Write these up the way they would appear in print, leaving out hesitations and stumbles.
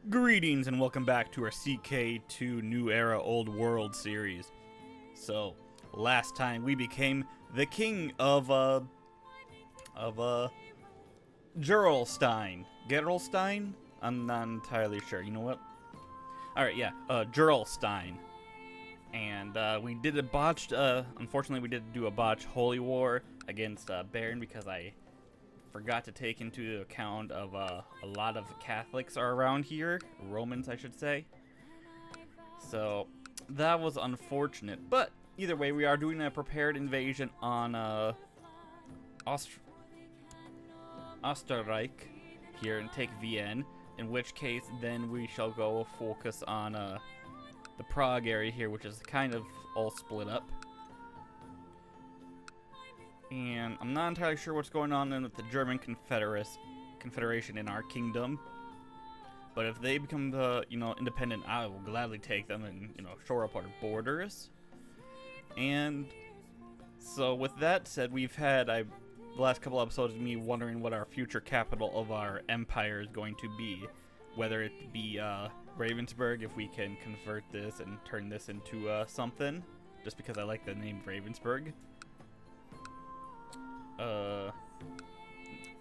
Greetings and welcome back to our CK2 New Era Old World series. So, last time we became the king of Gerolstein. Gerolstein? I'm not entirely sure. You know what? Alright, yeah, Gerolstein. And we did a botched, unfortunately we did do a botched holy war against Baron because I forgot to take into account of a lot of Catholics are around here, Romans I should say. So that was unfortunate, but either way we are doing a prepared invasion on Österreich here and take Vienna, in which case then we shall go focus on the Prague area here, which is kind of all split up. And I'm not entirely sure what's going on then with the German Confederation in our kingdom. But if they become the, independent, I will gladly take them and, shore up our borders. And so with that said, we've had the last couple episodes of me wondering what our future capital of our empire is going to be. Whether it be Ravensburg, if we can convert this and turn this into something. Just because I like the name Ravensburg.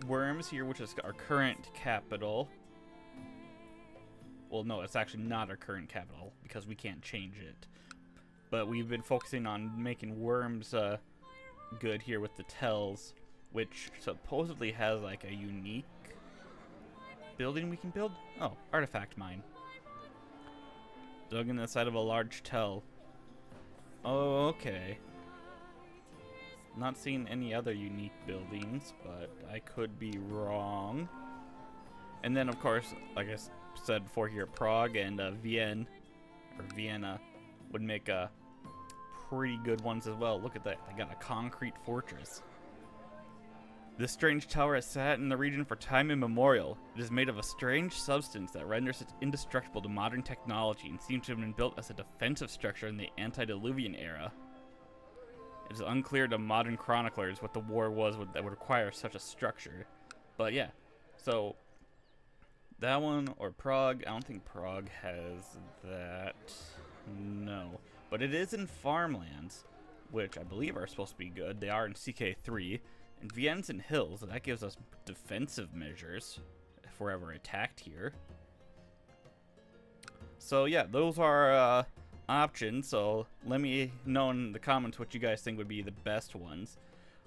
Worms here, which is our current capital. Well, no, it's actually not our current capital because we can't change it. But we've been focusing on making Worms good here with the Tells, which supposedly has like a unique building we can build. Oh, artifact mine. Dug in the side of a large tell. Oh, okay. Not seeing any other unique buildings, but I could be wrong. And then, of course, like I said before here, Prague and Vienna would make pretty good ones as well. Look at that. They got a concrete fortress. This strange tower has sat in the region for time immemorial. It is made of a strange substance that renders it indestructible to modern technology and seems to have been built as a defensive structure in the antediluvian era. It is unclear to modern chroniclers what the war was that would require such a structure. But yeah, so that one, or Prague, I don't think Prague has that. No. But it is in farmlands, which I believe are supposed to be good. They are in CK3. And Vienna's in hills, and that gives us defensive measures if we're ever attacked here. So yeah, those are options, so let me know in the comments what you guys think would be the best ones.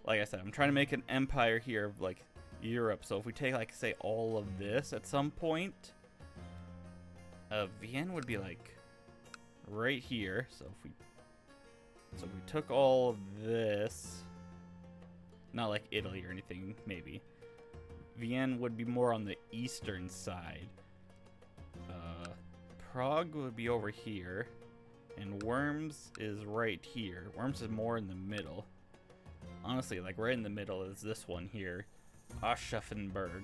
Like I said, I'm trying to make an empire here of like Europe, so if we take like say all of this at some point, Vienna would be like right here. So if we took all of this, not like Italy or anything, maybe Vienna would be more on the eastern side. Prague would be over here. And Worms is right here. Worms is more in the middle. Honestly, like right in the middle is this one here. Aschaffenburg.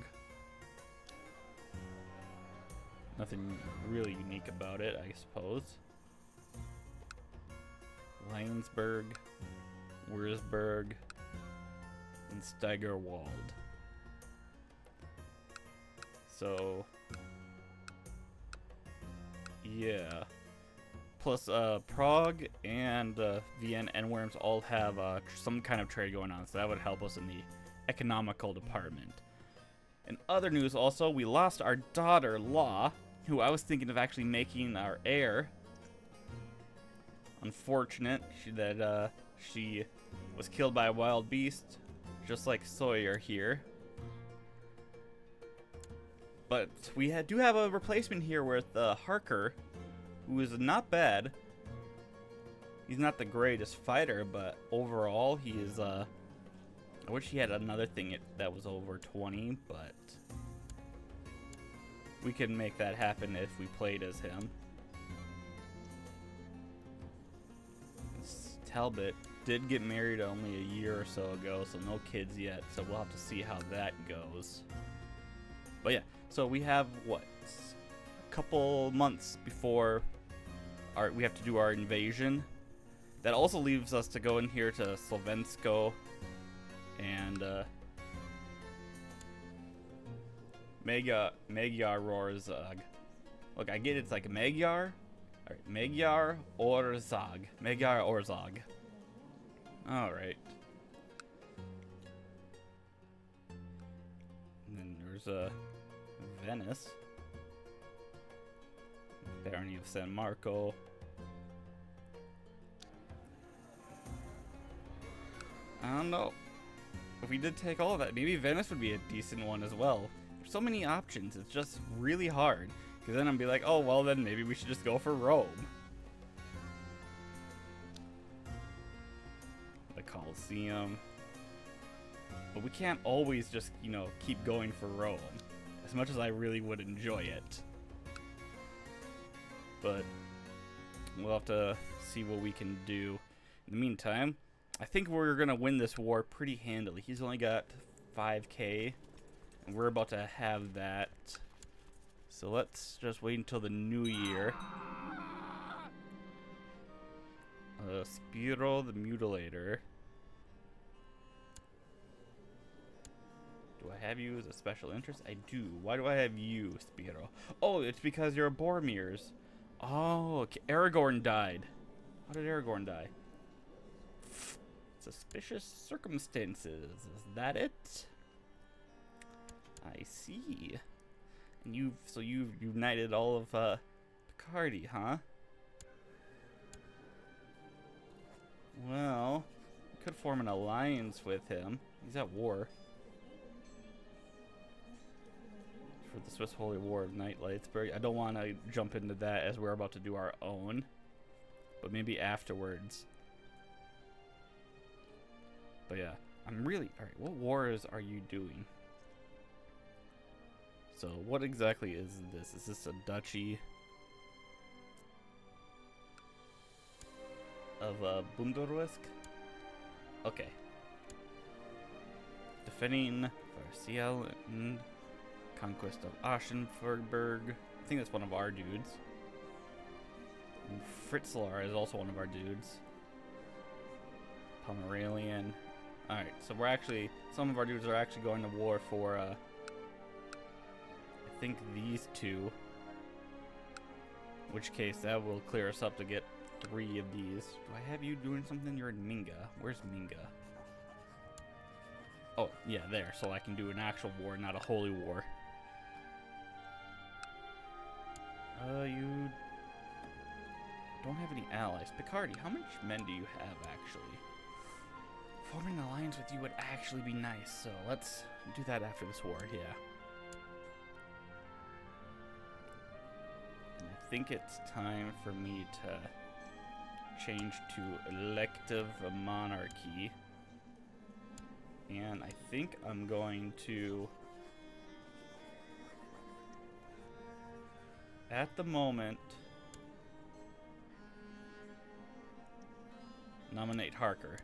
Nothing really unique about it, I suppose. Lionsburg, Wurzburg, and Steigerwald. So, yeah. Plus, Prague and Vienna and Worms all have some kind of trade going on, so that would help us in the economical department. In other news also, we lost our daughter, Law, who I was thinking of actually making our heir. Unfortunate that she was killed by a wild beast, just like Sawyer here. But we do have a replacement here with Harker, who is not bad. He's not the greatest fighter, but overall he is, I wish he had another thing that was over 20, but we can make that happen if we played as him. Talbot did get married only a year or so ago, so no kids yet, so we'll have to see how that goes. But yeah, so we have, what, a couple months before we have to do our invasion. That also leaves us to go in here to Slovensko and Magyar Rorzag. Look, I get it's like Magyar. Alright, Magyar or Zog. Magyar or Zog. Alright. And then there's Venice. Barony of San Marco. I don't know. If we did take all of that, maybe Venice would be a decent one as well. There's so many options, it's just really hard. Because then I'd be like, oh, well then maybe we should just go for Rome. The Colosseum. But we can't always just, you know, keep going for Rome. As much as I really would enjoy it. But we'll have to see what we can do. In the meantime, I think we're going to win this war pretty handily. He's only got 5k, and we're about to have that. So let's just wait until the new year. Spiro the Mutilator. Do I have you as a special interest? I do. Why do I have you, Spiro? Oh, it's because you're a Boromirs. Oh, okay. Aragorn died. How did Aragorn die? Suspicious circumstances. Is that it? I see. And you've united all of Picardy, huh? Well, we could form an alliance with him. He's at war. For the Swiss Holy War of Night Lightsburg. I don't want to jump into that as we're about to do our own. But maybe afterwards. But yeah, I'm really... Alright, what wars are you doing? So, what exactly is this? Is this a duchy of Bunderwisk? Okay. Defending Varsiel and conquest of Aschenberg. I think that's one of our dudes. And Fritzlar is also one of our dudes. Pomeranian. Alright, so we're actually... Some of our dudes are actually going to war for, I think these two. In which case, that will clear us up to get 3 of these. Do I have you doing something? You're in Minga. Where's Minga? Oh, yeah, there. So I can do an actual war, not a holy war. You don't have any allies. Picardy, how much men do you have, actually? Forming an alliance with you would actually be nice, so let's do that after this war, yeah. And I think it's time for me to change to elective monarchy. And I think I'm going to... At the moment... nominate Harker.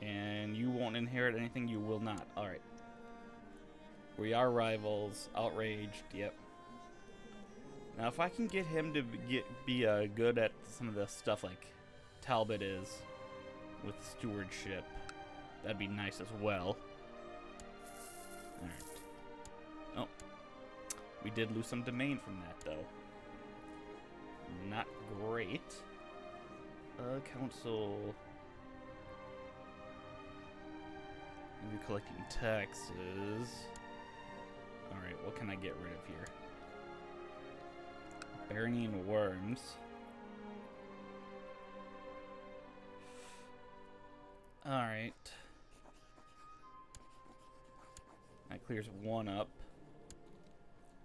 And you won't inherit anything, you will not. Alright. We are rivals. Outraged, yep. Now if I can get him to be good at some of the stuff like Talbot is with stewardship, that'd be nice as well. Alright. Oh. We did lose some domain from that though. Not great. Council... Maybe collecting taxes. Alright, what can I get rid of here? Barony and worms. Alright. That clears 1 up.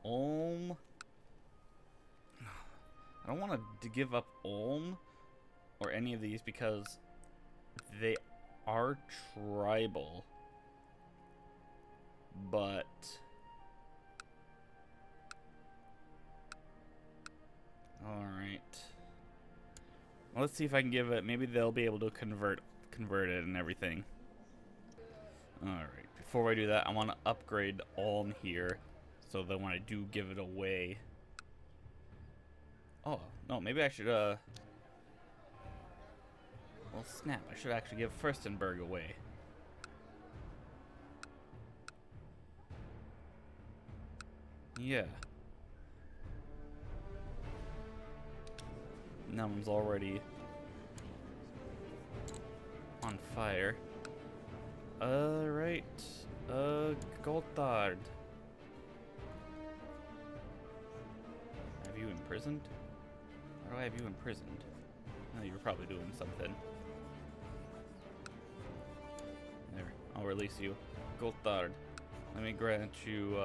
Ulm. I don't want to give up Ulm or any of these because they are tribal. But alright. Well, let's see if I can give it. Maybe they'll be able to convert it and everything. Alright. Before I do that, I want to upgrade Ulm here. So that when I do give it away. Oh, no, maybe I should well snap, I should actually give Furstenberg away. Yeah. That one's already on fire. Right. Golthard. Have you imprisoned? Why do I have you imprisoned? Oh, you're probably doing something. There. I'll release you. Golthard. Let me grant you,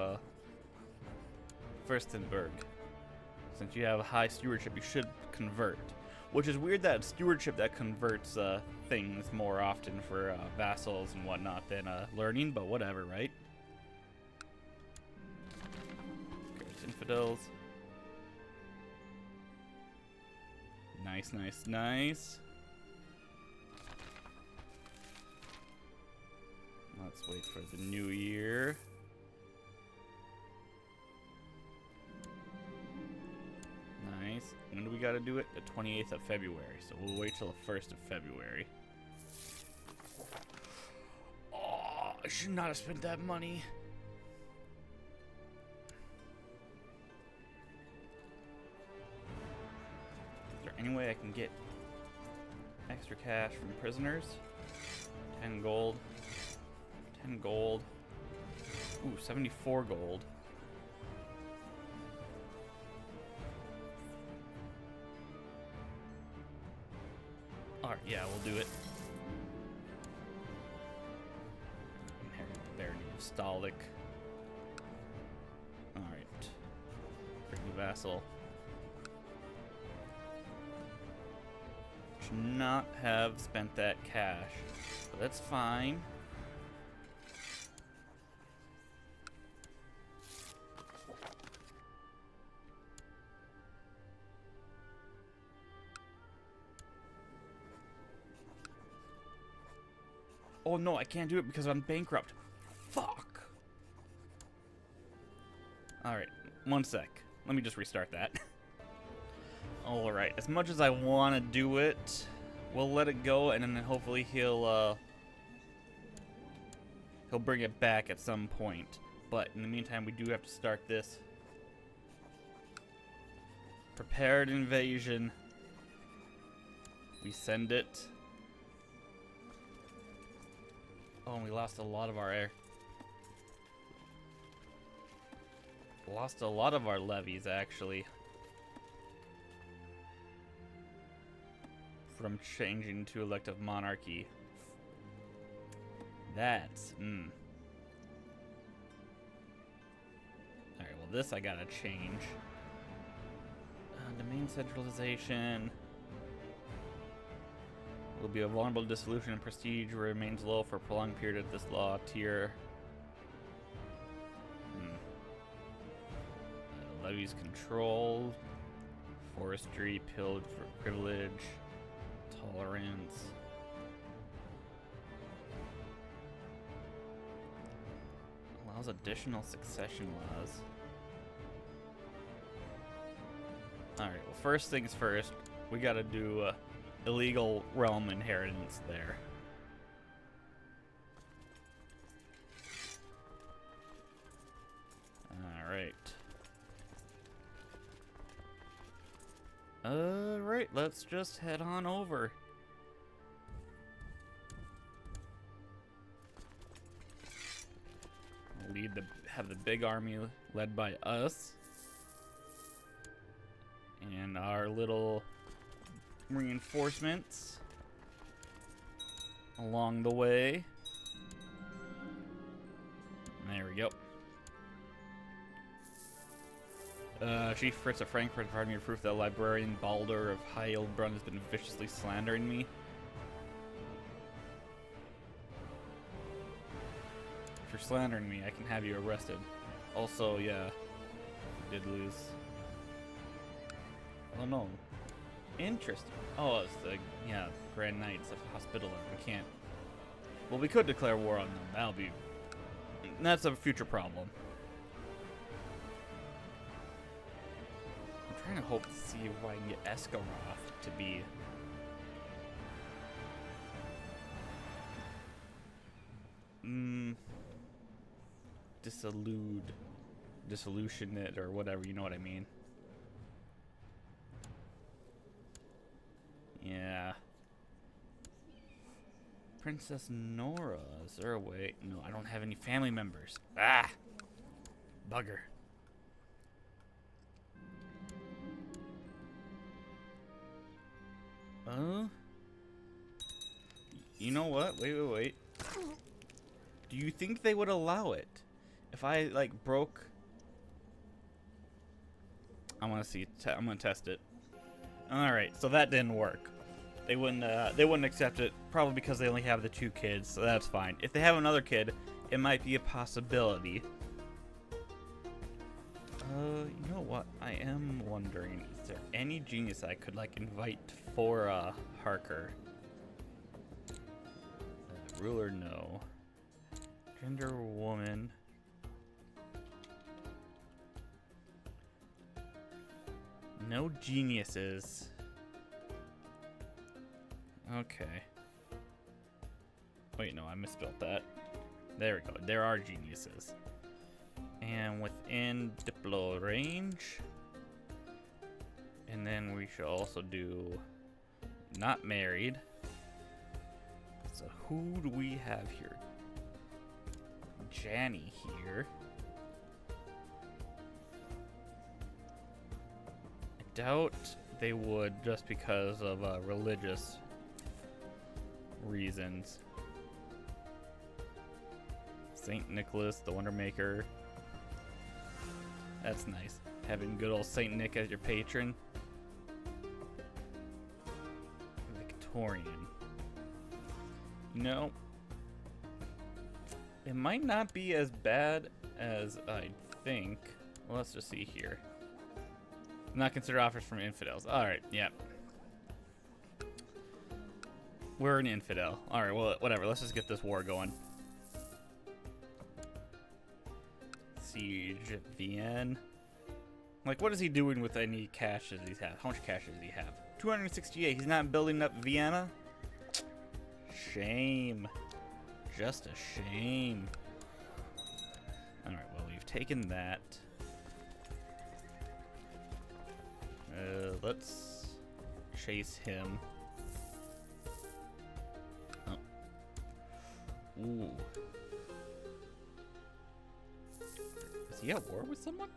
Furstenberg. Since you have high stewardship, you should convert. Which is weird that it's stewardship that converts things more often for vassals and whatnot than learning, but whatever, right? There's infidels. Nice, nice, nice. Let's wait for the new year. Nice. When do we gotta do it? The 28th of February. So we'll wait till the 1st of February. Oh, I should not have spent that money. Is there any way I can get extra cash from prisoners? 10 gold. 10 gold. Ooh, 74 gold. Alright, yeah, we'll do it. Inherit the Barony of Stalik. Alright. Bring the vassal. Should not have spent that cash. But that's fine. Oh no, I can't do it because I'm bankrupt. Fuck. Alright, one sec. Let me just restart that. Alright, as much as I want to do it, we'll let it go and then hopefully he'll bring it back at some point. But in the meantime, we do have to start this. Prepared invasion. We send it. Oh, and we lost a lot of our air. Lost a lot of our levies, actually. From changing to elective monarchy. That's, Alright, well this I gotta change. Domain centralization. Will be a vulnerable dissolution and prestige remains low for a prolonged period at this law tier. Levies control. Forestry, pillage for privilege. Tolerance. Allows additional succession laws. Alright, well first things first, we gotta do illegal realm inheritance there. Alright. Alright, let's just head on over. Have the big army led by us. And our little reinforcements along the way. There we go. Chief Fritz of Frankfurt provided me proof that librarian Baldur of Heilbrunn has been viciously slandering me. If you're slandering me, I can have you arrested. Also, yeah, we did lose. Oh no. Interesting. Oh, it's the, yeah, Grand Knights of Hospitaller. We can't. Well, we could declare war on them. That's a future problem. I'm trying to hope to see if I can get Eskaroth to be. Dissolute. dissolution it or whatever, you know what I mean. Yeah. Princess Nora, is there a way? No, I don't have any family members. Ah! Bugger. You know what? Wait. Do you think they would allow it? If I, like, broke... I want to see. I'm going to test it. Alright, so that didn't work. They wouldn't accept it, probably because they only have the 2 kids, so that's fine. If they have another kid, it might be a possibility. You know what? I am wondering, is there any genius I could, like, invite for, Harker? Ruler, no. Gender, woman. No geniuses. Okay. Wait, no, I misspelled that. There we go. There are geniuses. And within Diplo range. And then we should also do not married. So who do we have here? Janny here. I doubt they would just because of religious reasons. Saint Nicholas, the Wonder Maker. That's nice. Having good old Saint Nick as your patron. Victorian. You know, it might not be as bad as I think. Well, let's just see here. Not consider offers from infidels. Alright, yeah. We're an infidel. Alright, well, whatever. Let's just get this war going. Siege Vienne. Like, what is he doing with any cash does he have? How much cash does he have? 268. He's not building up Vienna? Shame. Just a shame. Alright, well, we've taken that. Let's chase him. Oh. Ooh. Is he at war with someone?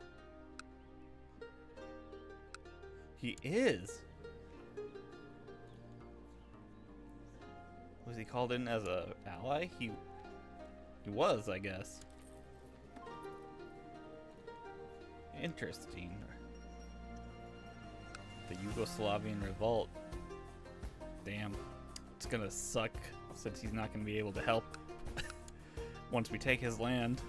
He is. Was he called in as a ally? He was, I guess. Interesting. The Yugoslavian revolt. Damn. It's gonna suck since he's not gonna be able to help once we take his land.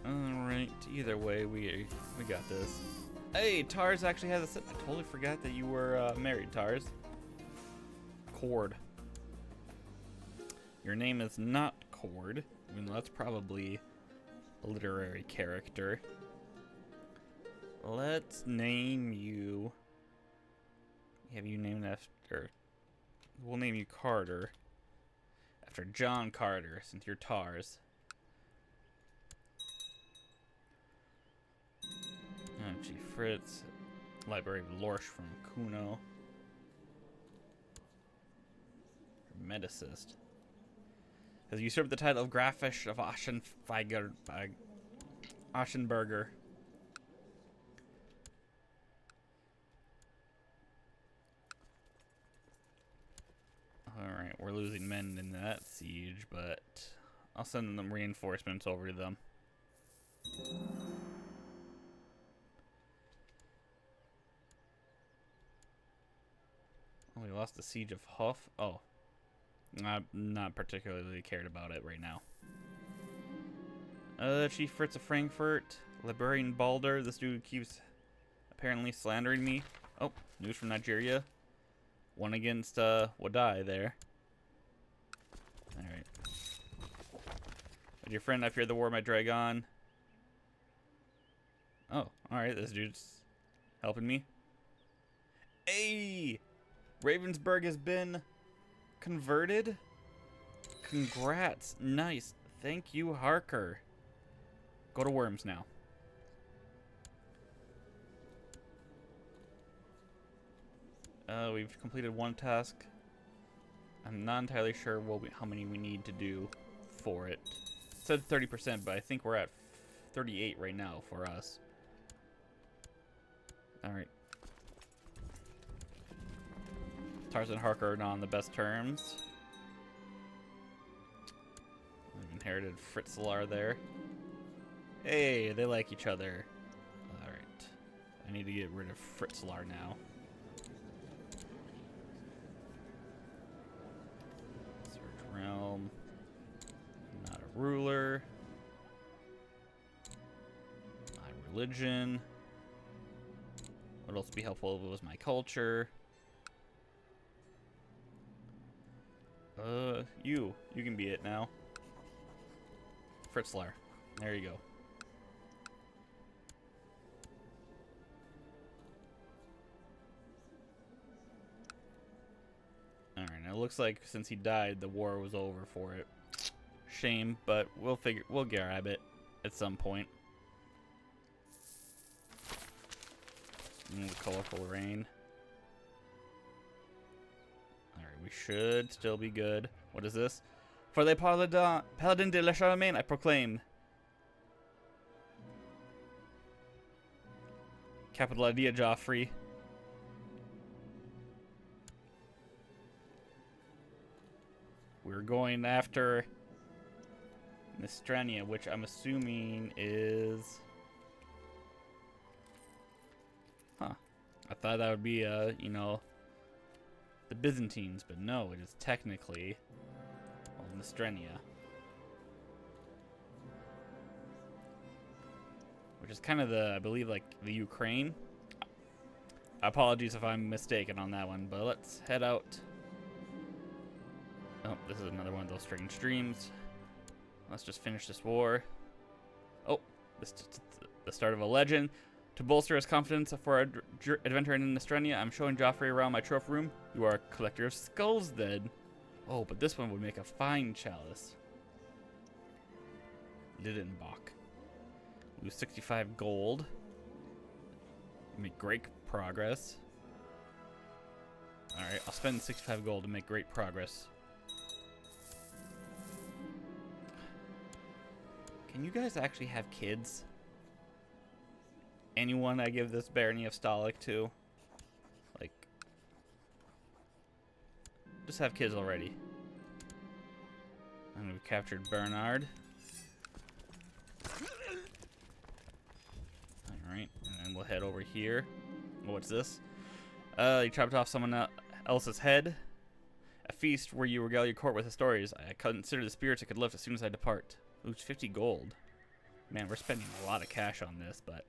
Alright, either way, we got this. Hey, Tars actually has a sip. I totally forgot that you were married, Tars. Cord. Your name is not Cord. I mean, that's probably a literary character. Let's name you... Have you named after... We'll name you Carter. After John Carter, since you're Tars. G. Fritz. Library of Lorsch from Kuno. Medicist. Has usurped the title of Grafisch of Aschenberger. Alright, we're losing men in that siege, but I'll send them reinforcements over to them. Oh, we lost the siege of Hof. Oh. I'm not particularly cared about it right now. Chief Fritz of Frankfurt. Librarian Balder. This dude keeps apparently slandering me. Oh, news from Nigeria. One against Wadai there. Alright. With your friend, I fear the war might drag on. Oh, alright, this dude's helping me. Hey! Ravensburg has been converted. Congrats. Nice. Thank you, Harker. Go to Worms now. We've completed one task. I'm not entirely sure how many we need to do for it. It said 30%, but I think we're at 38 right now for us. Alright. Tarzan and Harker are not on the best terms. We've inherited Fritzlar there. Hey, they like each other. Alright. I need to get rid of Fritzlar now. Search realm. Not a ruler. My religion. What else would be helpful was my culture. You can be it now. Fritzlar. There you go. Alright, now it looks like since he died, the war was over for it. Shame, but we'll grab it at some point. The colorful rain. Alright, we should still be good. What is this? For the Paladin de la Charlemagne, I proclaim. Capital idea, Joffrey. We're going after Mistrania, which I'm assuming is... Huh. I thought that would be, you know, the Byzantines, but no, it is technically, well, Mistrania. Which is kind of the, I believe, like, the Ukraine. Apologies if I'm mistaken on that one, but let's head out. Oh, this is another one of those strange dreams. Let's just finish this war. Oh, the start of a legend. To bolster his confidence for our adventure in Mistrania, I'm showing Joffrey around my trophy room. You are a collector of skulls, then. Oh, but this one would make a fine chalice. Lidenbach. Lose 65 gold. Make great progress. Alright, I'll spend 65 gold to make great progress. Can you guys actually have kids? Anyone I give this barony of Stalik to? Like, just have kids already. And we've captured Bernard. Alright, and then we'll head over here. What's this? You chopped off someone else's head. A feast where you regale your court with the stories. I consider the spirits I could lift as soon as I depart. Lose 50 gold. Man, we're spending a lot of cash on this, but...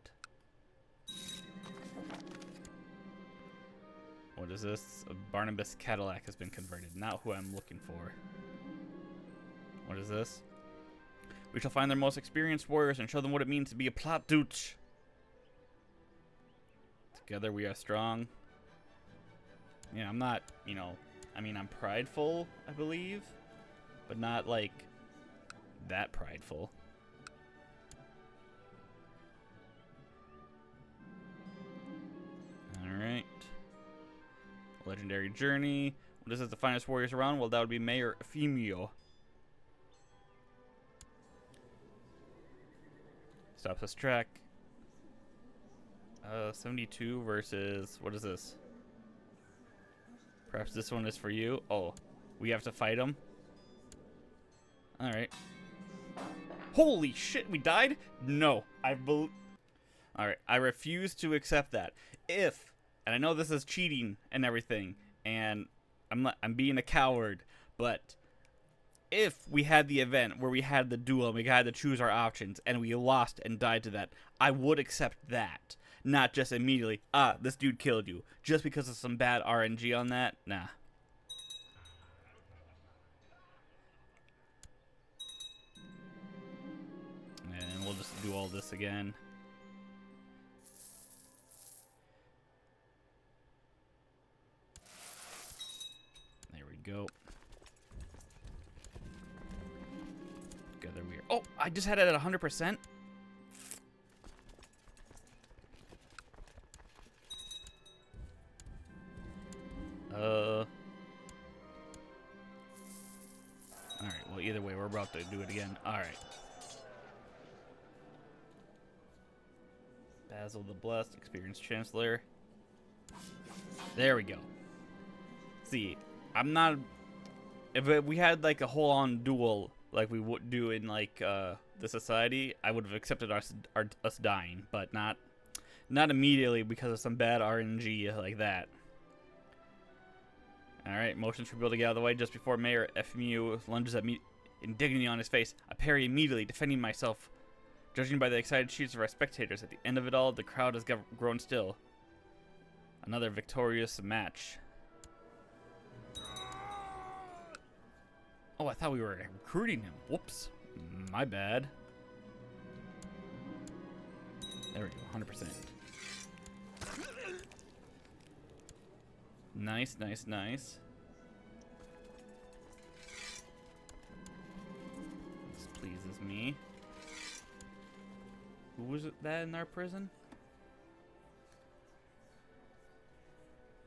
What is this? A Barnabas Cadillac has been converted. Not who I'm looking for. What is this? We shall find their most experienced warriors and show them what it means to be a plot douche. Together we are strong. Yeah, I'm not, you know, I mean, I'm prideful, I believe, but not, like, that prideful. Alright. Legendary journey. What is it, the finest warriors around? Well, that would be Mayor Ephemio. Stops us track. 72 versus, what is this? Perhaps this one is for you. Oh, we have to fight him. Alright. Holy shit, we died? No, Alright, I refuse to accept that. If, and I know this is cheating and everything, and I'm being a coward, but if we had the event where we had the duel and we had to choose our options and we lost and died to that, I would accept that. Not just immediately, this dude killed you. Just because of some bad RNG on that? Nah. And we'll just do all this again. There we go. Together rather weird. Oh, I just had it at 100%. Alright, well, either way, we're about to do it again. Alright. Basil the Blessed, Experienced Chancellor. There we go. See, I'm not... If we had, like, a whole-on duel, like we would do in, like, the Society, I would have accepted us dying, but not immediately because of some bad RNG like that. Alright, motions for building out of the way just before Mayor FMU lunges at me, indignity on his face. I parry immediately, defending myself. Judging by the excited shoots of our spectators, at the end of it all, the crowd has grown still. Another victorious match. Oh, I thought we were recruiting him. Whoops. My bad. There we go, 100%. Nice, nice, nice. This pleases me. Who was that in our prison?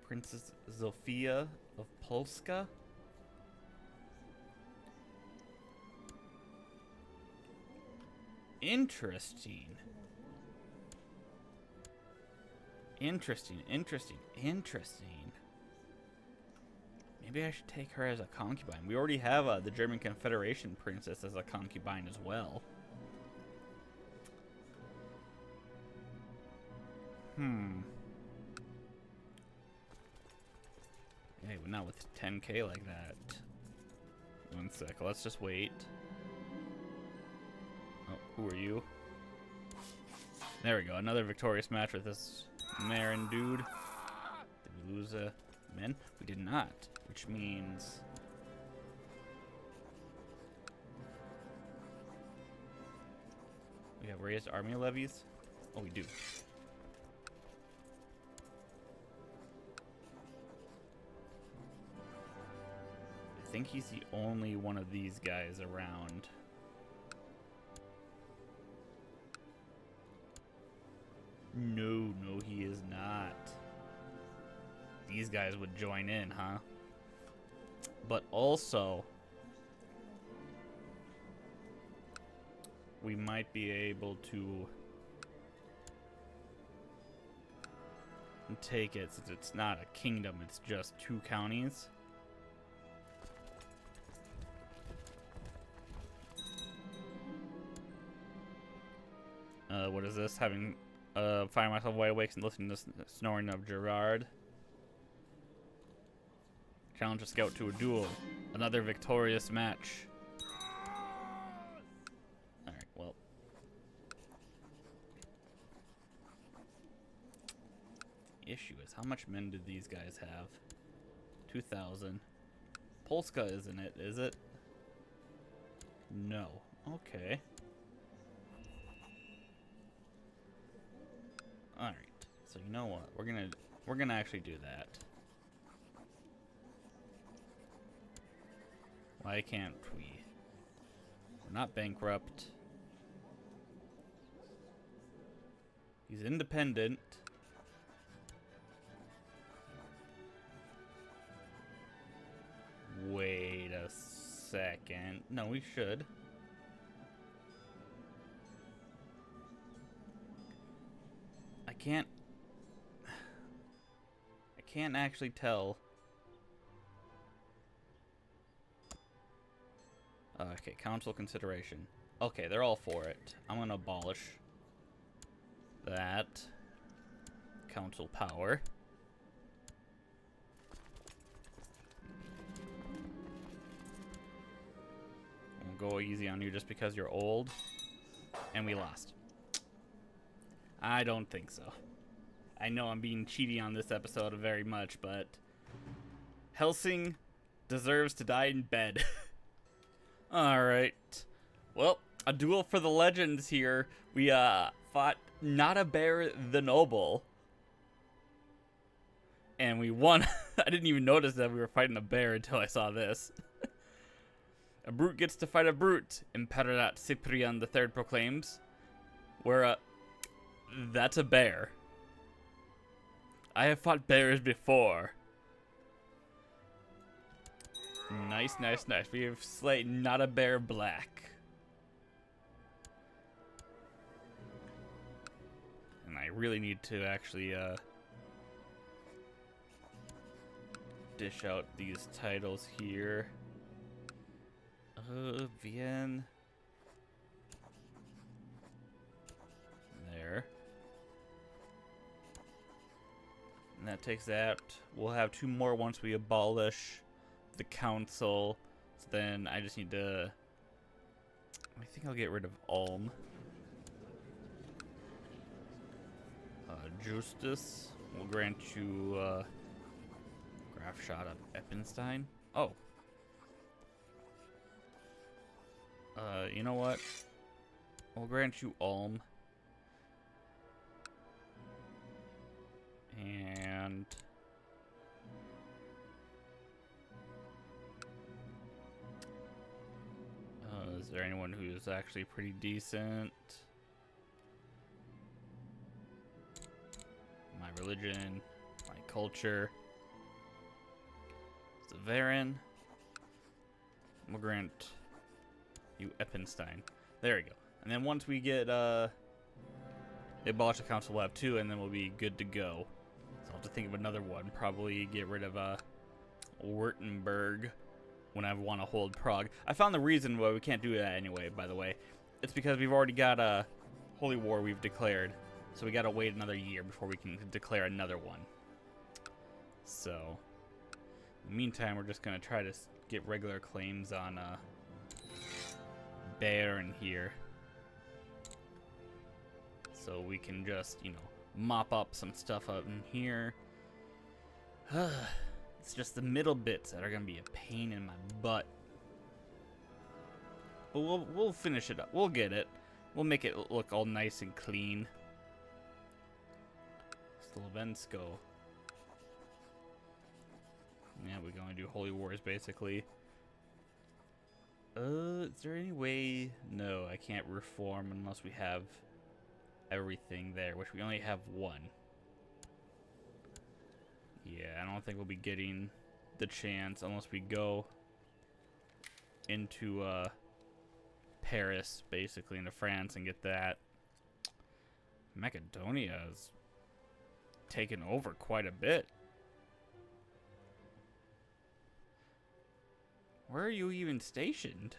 Princess Zofia of Polska? Interesting. Interesting. Maybe I should take her as a concubine. We already have the German Confederation princess as a concubine as well. Hey, but not with 10k like that. One sec, let's just wait. Oh, who are you? There we go, another victorious match with this Marin dude. Did we lose men? We did not, which means... we have raised army levies? Oh, we do. I think he's the only one of these guys around. No, he is not. These guys would join in, huh? But also, we might be able to take it since it's not a kingdom, it's just 2 counties. What is this? Having find myself wide awake and listening to the snoring of Gerard. Challenge a scout to a duel. Another victorious match. Alright, well. The issue is, how much men do these guys have? 2,000. Polska isn't it, is it? No. Okay. Alright, so you know what? We're gonna actually do that. Why can't we? We're not bankrupt. He's independent. Wait a second. No, we should. I can't actually tell. Okay, council consideration. Okay, they're all for it. I'm gonna abolish that council power. We'll go easy on you just because you're old. And we lost. I don't think so. I know I'm being cheaty on this episode very much, but Helsing deserves to die in bed. Alright. Well, a duel for the legends here. We fought Not a Bear the Noble. And we won. I didn't even notice that we were fighting a bear until I saw this. A brute gets to fight a brute, Imperator Cyprian III proclaims. Where, that's a bear. I have fought bears before. Nice, nice, nice. We have slain not a bear black. And I really need to actually, dish out these titles here. Vienne. There. And that takes that. We'll have 2 more once we abolish the council. So then I just need to... I think I'll get rid of Ulm. Justice. We'll grant you, Grafshot of Eppenstein. Oh. You know what? We'll grant you Ulm. And... is there anyone who's actually pretty decent? My religion, my culture. Severin. We'll grant you Eppenstein. There we go. And then once we get the abolish the council, we'll have 2, and then we'll be good to go. So I'll have to think of another one. Probably get rid of Württemberg when I want to hold Prague. I found the reason why we can't do that anyway, by the way. It's because we've already got a holy war we've declared. So we gotta wait another year before we can declare another one. So, in the meantime, we're just gonna try to get regular claims on Bayern here. So we can just, you know, mop up some stuff up in here. It's just the middle bits that are gonna be a pain in my butt. But we'll finish it up. We'll get it. We'll make it look all nice and clean. Slovensko. Yeah, we're gonna do holy wars basically. Is there any way? No, I can't reform unless we have everything there, which we only have 1. Yeah, I don't think we'll be getting the chance unless we go into Paris, basically into France, and get that. Macedonia is taken over quite a bit. Where are you even stationed?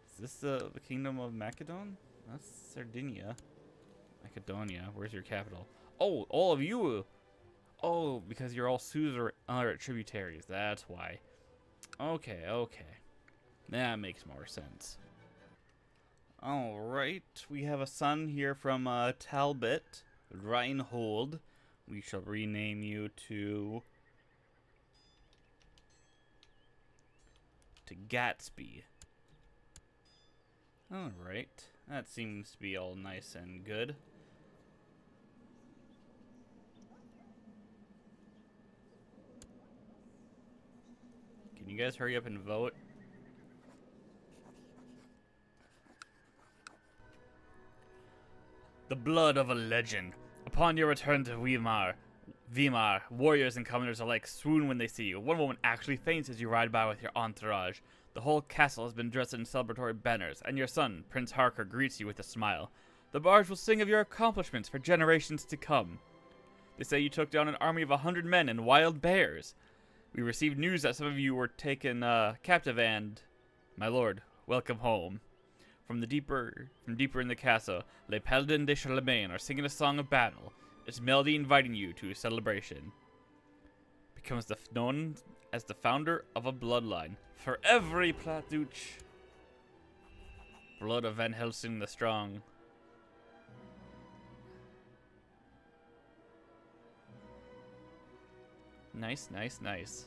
Is this the Kingdom of Macedon? That's Sardinia. Macedonia. Where's your capital? Oh, all of you. Oh, because you're all suzerain tributaries. That's why. Okay, okay. That makes more sense. Alright. We have a son here from Talbot. Reinhold. We shall rename you to Gatsby. Alright. That seems to be all nice and good. Can you guys hurry up and vote? The blood of a legend. Upon your return to Weimar, warriors and commoners alike swoon when they see you. One woman actually faints as you ride by with your entourage. The whole castle has been dressed in celebratory banners, and your son, Prince Harker, greets you with a smile. The bards will sing of your accomplishments for generations to come. They say you took down an army of 100 men and wild bears. We received news that some of you were taken captive and, my lord, welcome home. From deeper in the castle, Les Paladins de Charlemagne are singing a song of battle, its melody inviting you to a celebration. Becomes known as the founder of a bloodline. For every Plattdeutsche, blood of Van Helsing the Strong. Nice, nice, nice.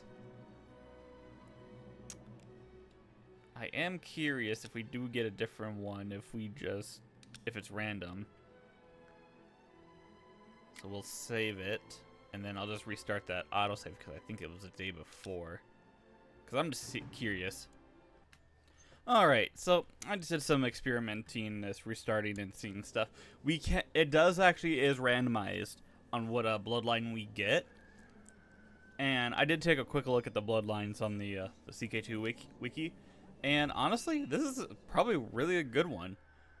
I am curious if we do get a different one, if it's random. So we'll save it, and then I'll just restart that autosave because I think it was the day before. Because I'm just curious. Alright, so I just did some experimenting, this restarting and seeing stuff. It does actually is randomized on what bloodline we get. And I did take a quick look at the bloodlines on the CK2 wiki. And honestly, this is probably really a good one.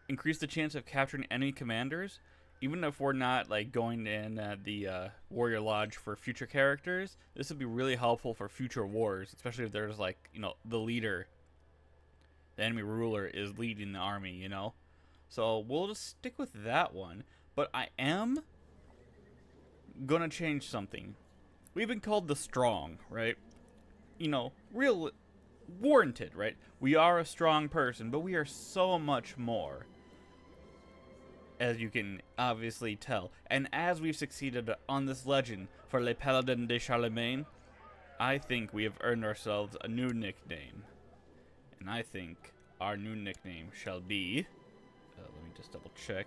Increase the chance of capturing enemy commanders. Even if we're not like going in at the Warrior Lodge for future characters, this would be really helpful for future wars, especially if there's like, you know, the leader, the enemy ruler is leading the army, you know? So we'll just stick with that one. But I am gonna change something. We've been called the strong, right? You know, real warranted, right? We are a strong person, but we are so much more, as you can obviously tell. And as we've succeeded on this legend for Le Paladin de Charlemagne, I think we have earned ourselves a new nickname. And I think our new nickname shall be... let me just double check.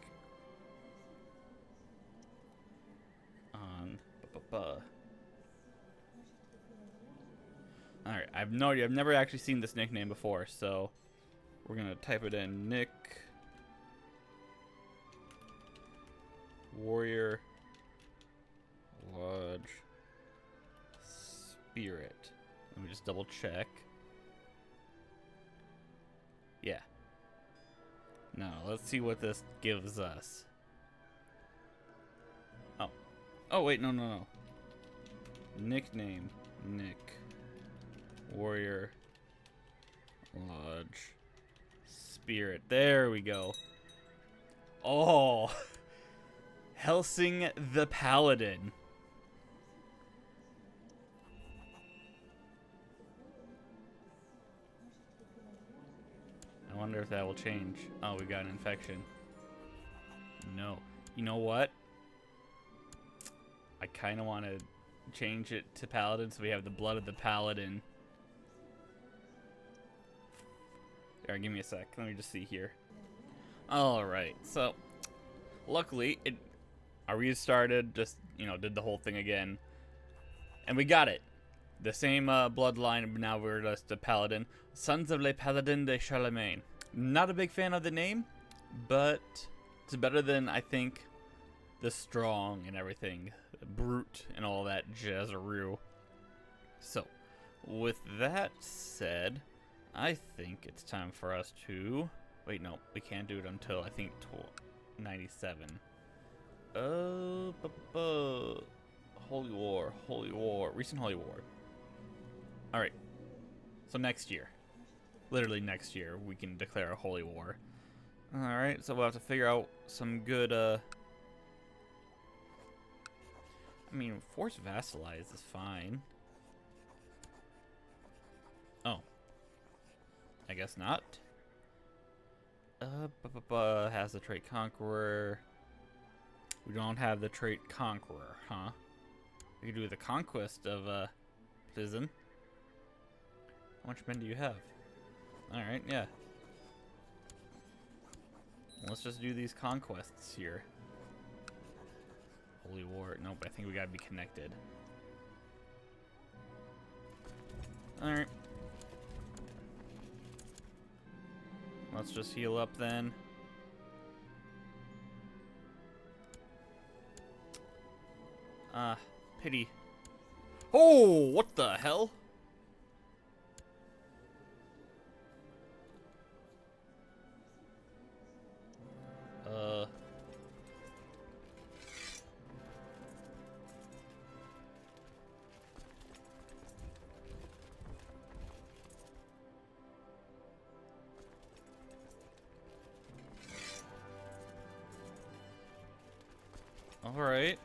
Alright, I've never actually seen this nickname before, so we're gonna type it in. Nick Warrior Lodge Spirit. Let me just double check. Yeah. Now, let's see what this gives us. Oh. Oh, wait, no. Nickname. Nick Warrior Lodge Spirit. There we go. Oh. Helsing the Paladin. I wonder if that will change. Oh, we got an infection. No. You know what? I kind of want to change it to Paladin so we have the blood of the Paladin. Alright, give me a sec. Let me just see here. Alright, so luckily I restarted, just, you know, did the whole thing again. And we got it. The same bloodline, now we're just a Paladin. Sons of Le Paladin de Charlemagne. Not a big fan of the name, but it's better than, I think, the strong and everything. Brute and all that jazzaroo. So, with that said, I think it's time for us to... Wait, no, we can't do it until, I think, 97. Holy War, recent Holy War. Alright, so next year, literally next year, we can declare a Holy War. Alright, so we'll have to figure out some good, I mean, force vassalize is fine. Oh. I guess not. Has the trait Conqueror. We don't have the trait Conqueror, huh? We can do the Conquest of, Prison. How much men do you have? Alright, yeah. Let's just do these conquests here. Holy War. Nope, I think we gotta be connected. Alright. Let's just heal up then. Pity. Oh, what the hell? All right.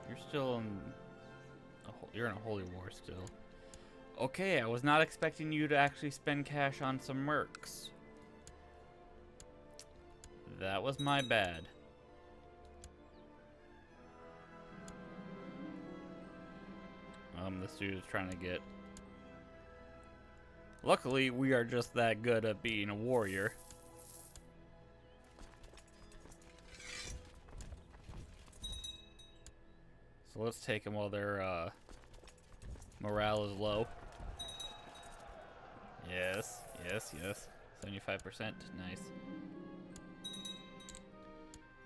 You're still in... You're in a holy war still. Okay, I was not expecting you to actually spend cash on some mercs. That was my bad. This dude is trying to get... Luckily, we are just that good at being a warrior. So let's take them while their morale is low. Yes, yes, yes. 75%. Nice.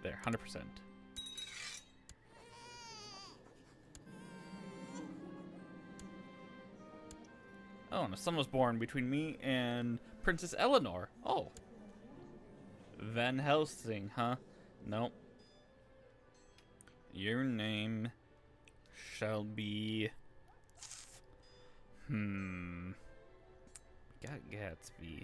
There, 100%. Oh, and a son was born between me and Princess Eleanor. Oh. Van Helsing, huh? Nope. Your name shall be... Gatsby.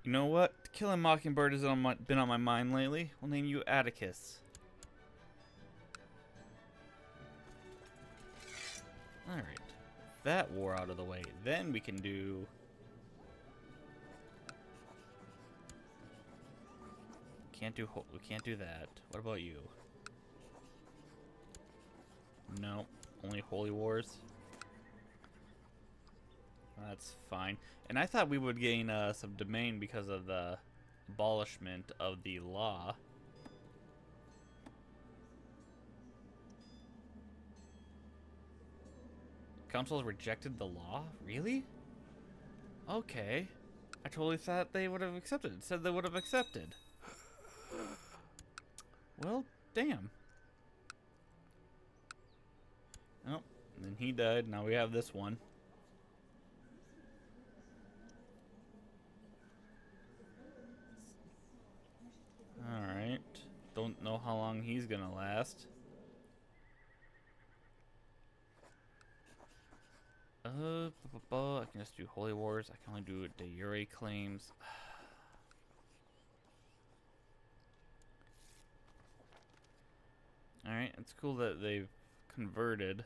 You know what? Killing Mockingbird has been on my mind lately. We'll name you Atticus. Alright. That war out of the way. Then we can do... We can't do that. What about you? No. Only Holy Wars. That's fine. And I thought we would gain some domain because of the abolishment of the law. Council has rejected the law? Really? Okay. I totally thought they would have accepted. It said they would have accepted. Well, damn. Oh, and then he died. Now we have this one. Alright. Don't know how long he's gonna last. I can just do Holy Wars. I can only do de jure claims. Alright, it's cool that they've converted.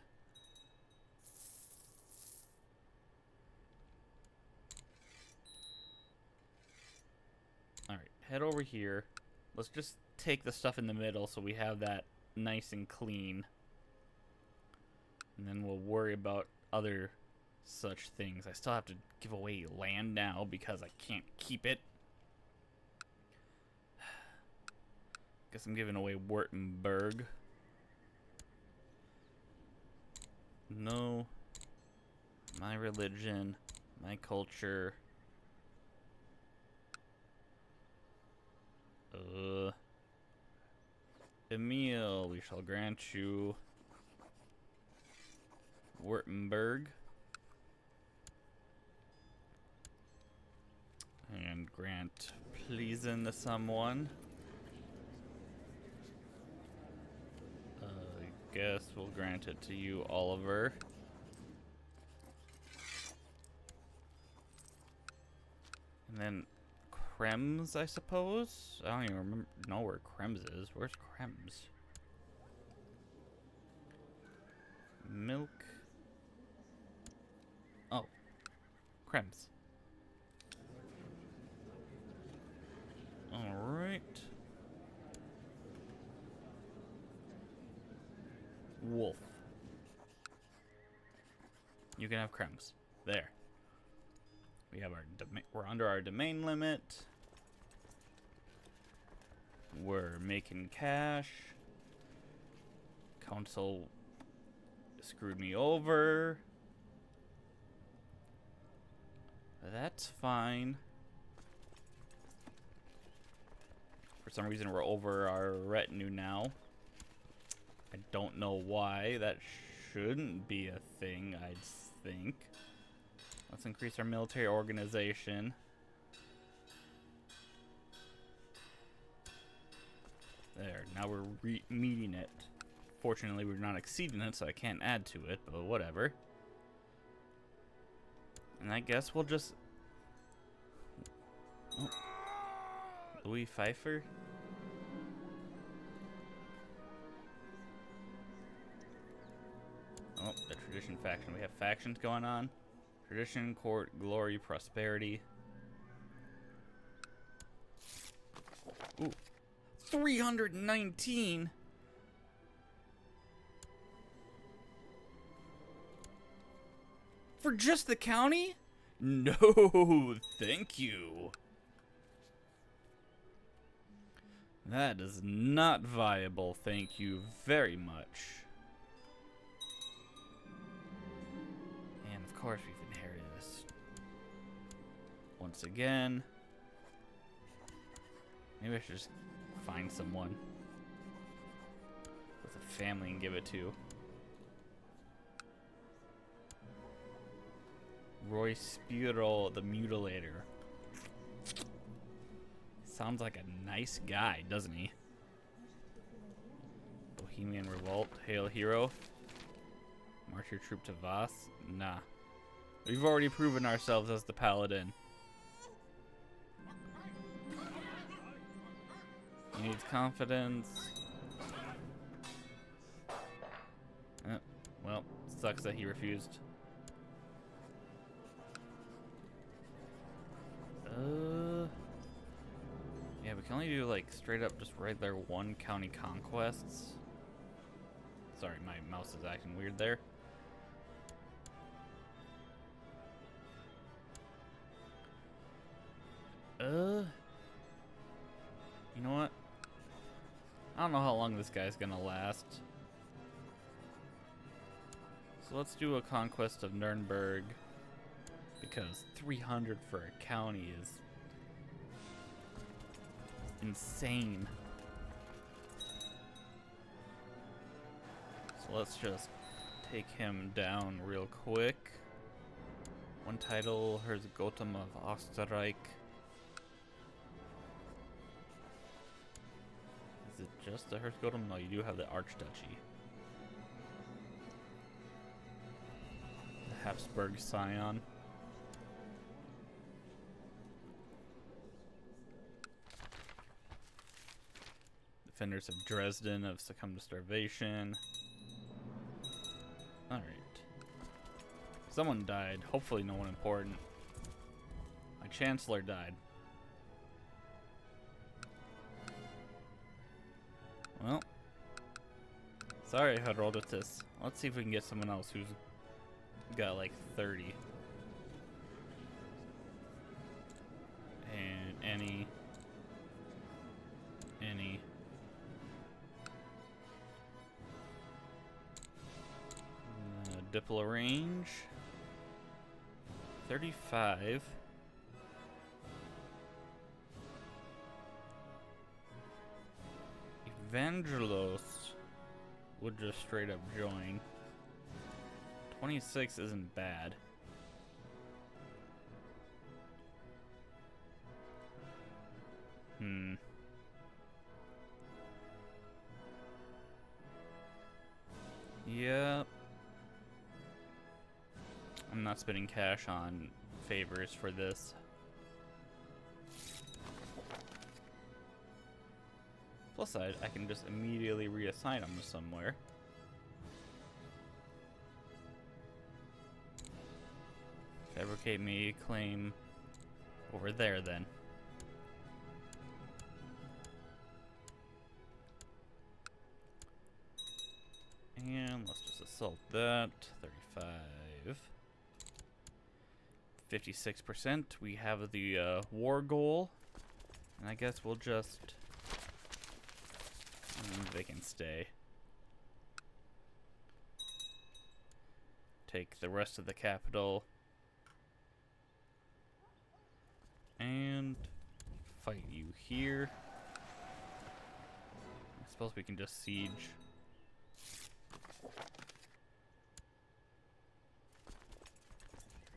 Alright, head over here. Let's just take the stuff in the middle so we have that nice and clean. And then we'll worry about other such things. I still have to give away land now because I can't keep it. Guess I'm giving away Württemberg. No. My religion. My culture. Emil, we shall grant you Württemberg. And grant pleasing to someone. I guess we'll grant it to you, Oliver. And then Krems, I suppose? I don't even know where Krems is. Where's Krems? Milk. Oh. Krems. Alright. Wolf. You can have Krems. There. We have our we're under our domain limit. We're making cash. Council screwed me over. That's fine. For some reason, we're over our retinue now. I don't know why. That shouldn't be a thing, I'd think. Let's increase our military organization. There, now we're meeting it. Fortunately, we're not exceeding it, so I can't add to it, but whatever. And I guess we'll just... Oh. Louis Pfeiffer? Oh, the tradition faction. We have factions going on. Tradition, court, glory, prosperity. Ooh. 319? For just the county? No, thank you. That is not viable, thank you very much. And of course we've inherited this once again. Maybe I should just find someone with a family and give it to. Roy Spurel, the Mutilator. Sounds like a nice guy, doesn't he? Bohemian Revolt, Hail Hero. March your troop to Voss. Nah. We've already proven ourselves as the Paladin. He needs confidence. Well, sucks that he refused. Yeah, we can only do like straight up just regular one county conquests. Sorry, my mouse is acting weird there. You know what? I don't know how long this guy's gonna last. So let's do a conquest of Nuremberg, because 300 for a county is insane. So let's just take him down real quick. One title, Herzogtum of Österreich. Is it just the Herzogtum? No, you do have the Archduchy. The Habsburg Scion. Defenders of Dresden have succumbed to starvation. Alright. Someone died. Hopefully no one important. My Chancellor died. Well. Sorry, Herodotus. Let's see if we can get someone else who's got like 30. And any. Diplo range. 35. Evangelos would just straight up join. 26 isn't bad. Yep. I'm not spending cash on favors for this. Plus side, I can just immediately reassign them somewhere. Fabricate me a claim over there then. And let's just assault that. 35. 56%. We have the war goal. And I guess we'll just... they can stay. Take the rest of the capital. And fight you here. I suppose we can just siege.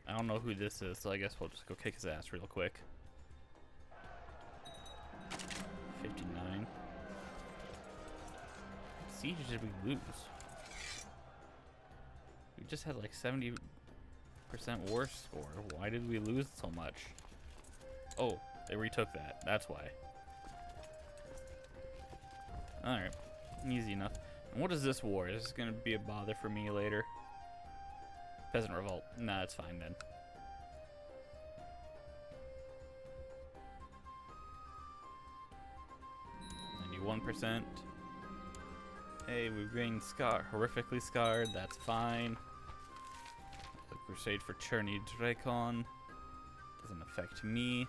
I don't know who this is, so I guess we'll just go kick his ass real quick. 59. Siege did we lose? We just had like 70% war score. Why did we lose so much? Oh, they retook that. That's why. Alright. Easy enough. And what is this war? Is this going to be a bother for me later? Peasant revolt. Nah, it's fine then. %. Hey, we've been horrifically scarred. That's fine. The crusade for Cherny Drakon doesn't affect me.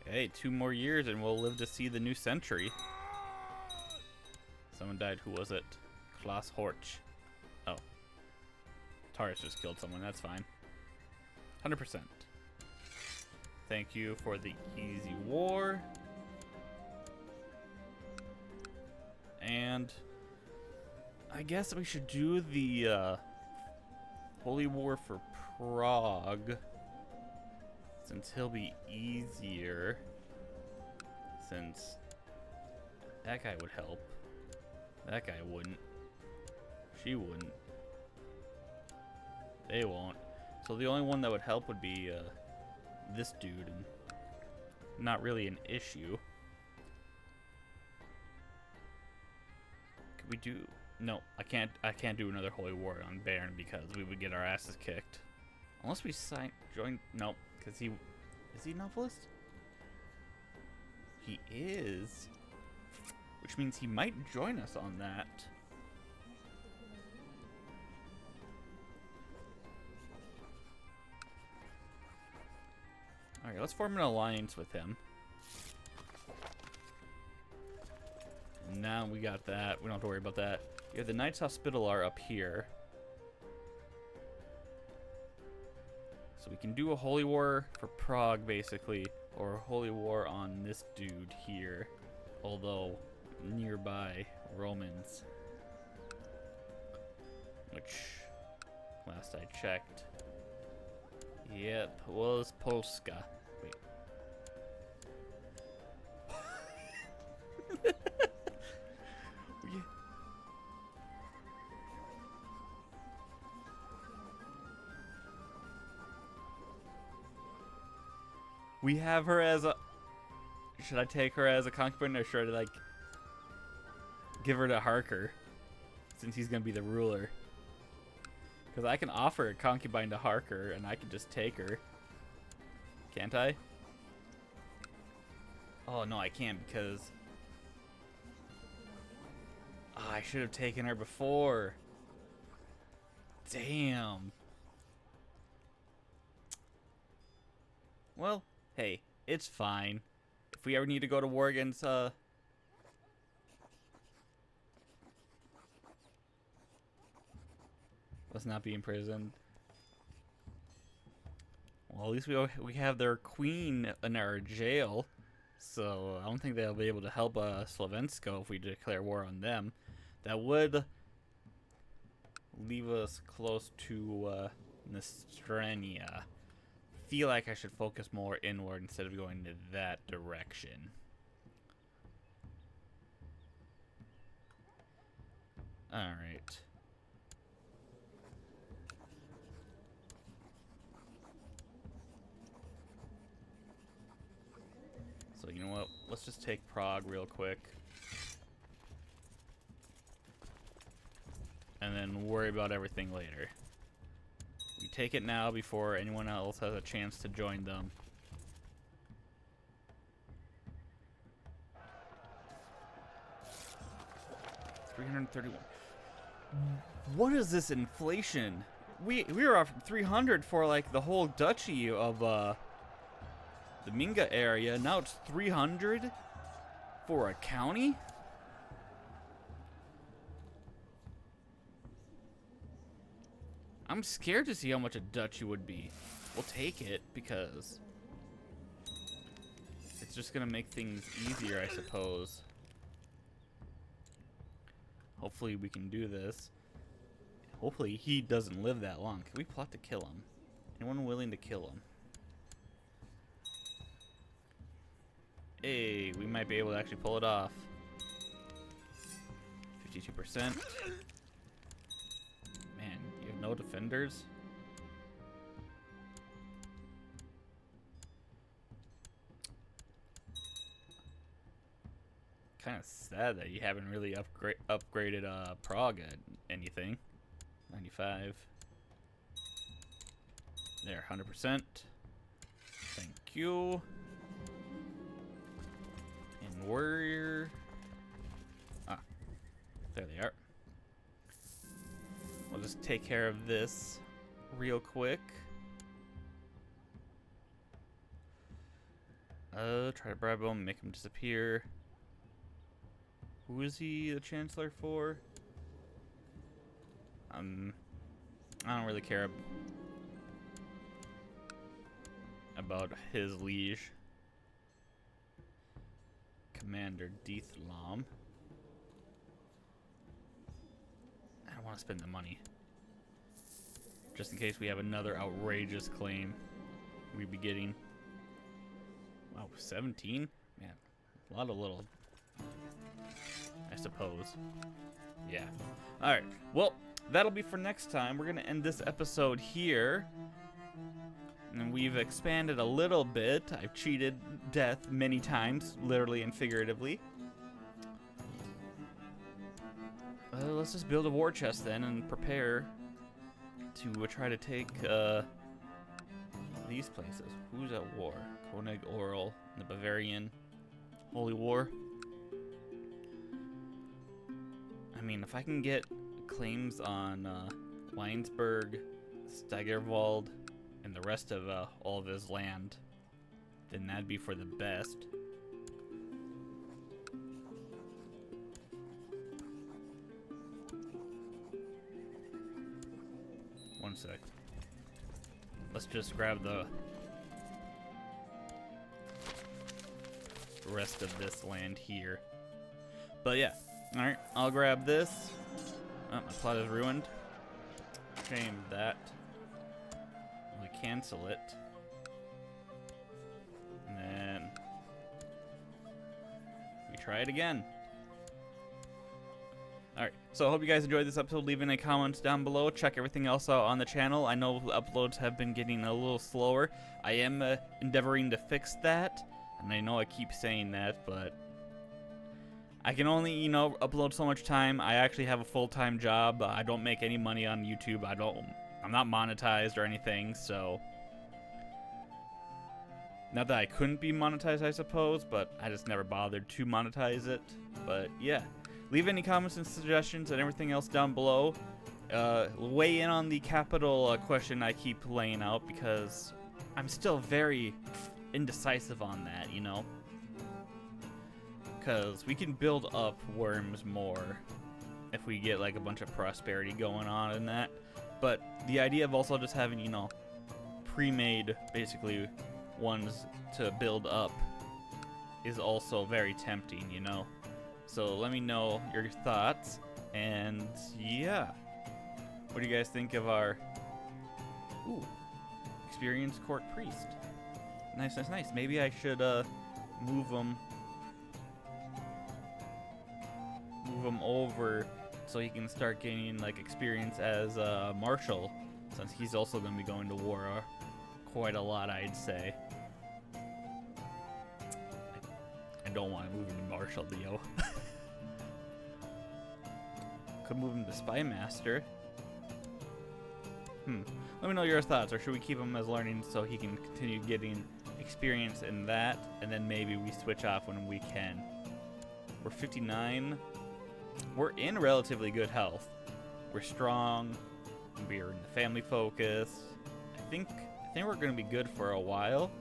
Hey, 2 more years and we'll live to see the new century. Someone died. Who was it? Klaus Horch. Oh. Taurus just killed someone. That's fine. 100%. Thank you for the easy war. And I guess we should do the Holy War for Prague, since he'll be easier, since that guy would help. That guy wouldn't. She wouldn't. They won't. So the only one that would help would be this dude, and not really an issue. Could we do? No, I can't do another Holy War on Baron because we would get our asses kicked. Unless we join. No, because he is he novelist? He is, which means he might join us on that. All right, let's form an alliance with him. Now we got that. We don't have to worry about that. Yeah, the Knights Hospital are up here. So we can do a Holy War for Prague, basically, or a Holy War on this dude here. Although, nearby Romans. Which, last I checked, yep, was Polska. Wait. We have her as a... Should I take her as a concubine, or should I, like, give her to Harker, since he's gonna be the ruler? Because I can offer a concubine to Harker, and I can just take her. Can't I? Oh, no, I can't, because... Oh, I should have taken her before. Damn. Well, hey, it's fine. If we ever need to go to war against, let's not be imprisoned. Well, at least we have their queen in our jail, so I don't think they'll be able to help Slovensko if we declare war on them. That would leave us close to Nestrenia. Feel like I should focus more inward instead of going to that direction. All right. So you know what? Let's just take Prague real quick. And then worry about everything later. We take it now before anyone else has a chance to join them. $331. What is this inflation? We were offered 300 for like the whole duchy of the Minga area. Now it's 300 for a county? I'm scared to see how much a duchy would be. We'll take it because it's just gonna make things easier, I suppose. Hopefully we can do this. Hopefully he doesn't live that long. Can we plot to kill him? Anyone willing to kill him? Hey, we might be able to actually pull it off. 52%. Man, you have no defenders? Kind of sad that you haven't really upgraded Prague at anything. 95. There, 100%. Thank you. And warrior. Ah, there they are. We'll just take care of this real quick. Try to bribe him, make him disappear. Who is he the Chancellor for? I don't really care about his liege. Commander Deathlam. I don't want to spend the money. Just in case we have another outrageous claim we'd be getting. Wow, 17? Man, a lot of little, I suppose. Yeah. Alright, well, that'll be for next time. We're going to end this episode here. And we've expanded a little bit. I've cheated death many times, literally and figuratively. Let's just build a war chest then and prepare to try to take these places. Who's at war? Koenig, Oral, the Bavarian, Holy War. I mean, if I can get claims on Weinsberg, Steigerwald, and the rest of all of his land, then that'd be for the best. One sec. Let's just grab the rest of this land here. But yeah, alright, I'll grab this. Oh, my plot is ruined. Shame that. We cancel it. And then we try it again. Alright, so I hope you guys enjoyed this episode. Leave any comments down below. Check everything else out on the channel. I know uploads have been getting a little slower. I am endeavoring to fix that. And I know I keep saying that, but I can only, you know, upload so much time. I actually have a full-time job. I don't make any money on YouTube. I'm not monetized or anything, so not that I couldn't be monetized, I suppose, but I just never bothered to monetize it. But yeah, leave any comments and suggestions and everything else down below. Weigh in on the capital question I keep laying out, because I'm still very indecisive on that, you know, because we can build up Worms more if we get like a bunch of prosperity going on in that. But the idea of also just having, you know, pre-made basically ones to build up is also very tempting, you know. So let me know your thoughts, and yeah, what do you guys think of our experienced court priest? Nice, nice, nice. Maybe I should move him over so he can start gaining like experience as marshal, since he's also going to be going to war quite a lot, I'd say. I don't want to move him to marshal, Leo. Could move him to spy master. Let me know your thoughts, or should we keep him as learning so he can continue getting experience in that, and then maybe we switch off when we can. We're 59. We're in relatively good health. We're strong. We're in the family focus. I think we're going to be good for a while.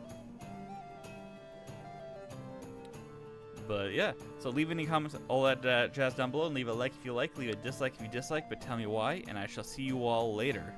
But yeah, so leave any comments, all that jazz down below, and leave a like if you like, leave a dislike if you dislike, but tell me why, and I shall see you all later.